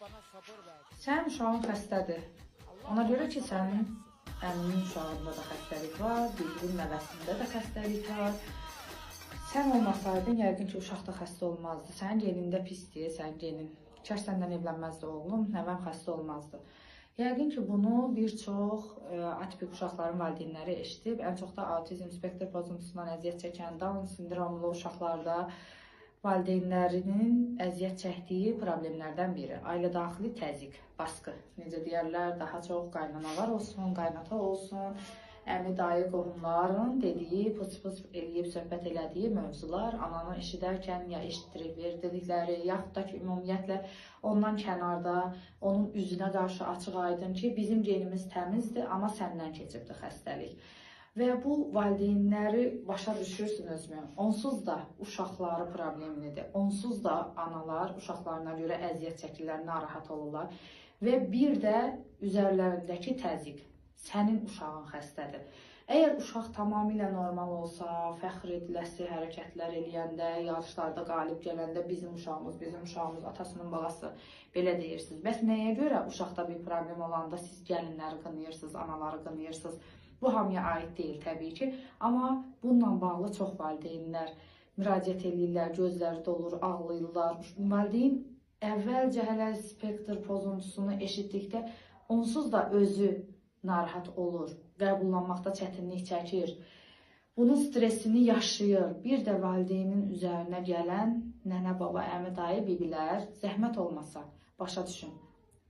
Sənin uşağın xəstədir. Ona görə ki, sənin əminin uşağında da xəstəlik var, bildirin nəvəsində də xəstəlik var. Sən olmasaydın, yəqin ki, uşaq da xəstə olmazdı. Sənin genində pisdir, sənin genin. Kaş səndən evlənməzdi oğlum, nəvəm xəstə olmazdı. Yəqin ki, bunu bir çox atipik uşaqların valideynləri eşidib. Ən çox da autizm spektr pozuntusundan əziyyət çəkən, Down sindromlu uşaqlarda valideynlərinin əziyyət çəkdiyi problemlərdən biri. Ailə daxili təzyiq, baskı. Necə deyərlər, daha çox qaynanalar olsun, qaynata olsun, əmi, dayı, qohumların dediyi, pıs-pıs eləyib söhbət elədiyi mövzular ananı eşidərkən ya eşitdirib verdikləri, yaxud da ki, ümumiyyətlə ondan kənarda, onun üzünə qarşı açıq aydın ki, bizim genimiz təmizdir, amma səndən keçibdir xəstəlik. Və bu valideynləri başa düşürsünüzmü? Onsuz da uşaqları problemlidir. Onsuz da analar uşaqlarına görə əziyyət çəkirlər, narahat olurlar. Və bir də üzərlərindəki təzyiq. Sənin uşağın xəstədir. Əgər uşaq tamamilə normal olsa, fəxr ediləsi hərəkətlər eləyəndə, yarışlarda qalib gələndə bizim uşağımız, atasının balası belə deyirsiniz. Bəs nəyə görə uşaqda bir problem olanda siz gəlinləri qınayırsınız, anaları qınayırsınız? Bu hamıya aid deyil təbii ki, amma bununla bağlı çox valideynlər müraciət edirlər, gözləri dolur, ağlayırlar. Valideyn əvvəlcə hələ spektr pozuntusunu eşitdikdə onsuz da özü narahat olur, qəbullanmaqda çətinlik çəkir, bunun stresini yaşayır. Bir də valideynin üzərinə gələn nənə, baba, əmi, dayı, bibilər zəhmət olmasa, başa düşün.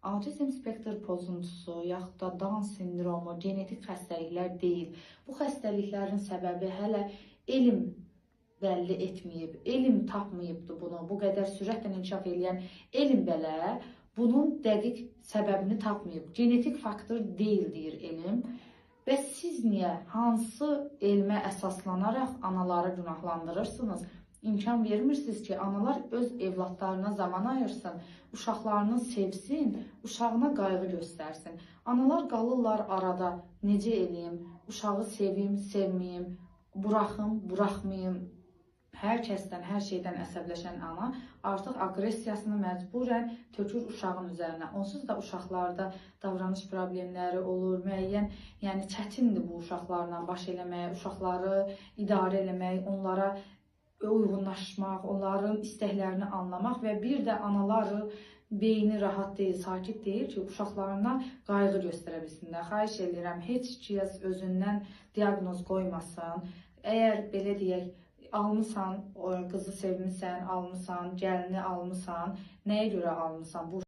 Autizm spektr pozuntusu, yaxud da Down sindromu, genetik xəstəliklər deyil. Bu xəstəliklərin səbəbi hələ elm bəlli etməyib, elm tapmayıbdır bunu. Bu qədər sürətlə inkişaf edən elm belə bunun dəqiq səbəbini tapmayıb. Genetik faktor deyil, deyir elm. Və siz niyə, hansı elmə əsaslanaraq anaları günahlandırırsınız? İmkan vermirsiniz ki, analar öz evladlarına zaman ayırsın, uşaqlarını sevsin, uşağına qayğı göstərsin. Analar qalırlar arada, necə eləyim, uşağı sevim, sevməyim, buraxım, buraxmayım. Hər kəsdən, hər şeydən əsəbləşən ana artıq aqressiyasını məcburən tökür uşağın üzərinə. Onsuz da uşaqlarda davranış problemləri olur, müəyyən, yəni çətindir bu uşaqlarla baş eləmək, uşaqları idarə eləmək, onlara uyğunlaşmaq, onların istəklərini anlamaq və bir də anaları beyni rahat deyil, sakit deyil ki, uşaqlarına qayğı göstərə bilsinlər. Xahiş edirəm, heç kəs özündən diaqnoz qoymasın. Əgər belə deyək, almısan, qızı sevmisən, almısan, gəlini almısan, nəyə görə almısan?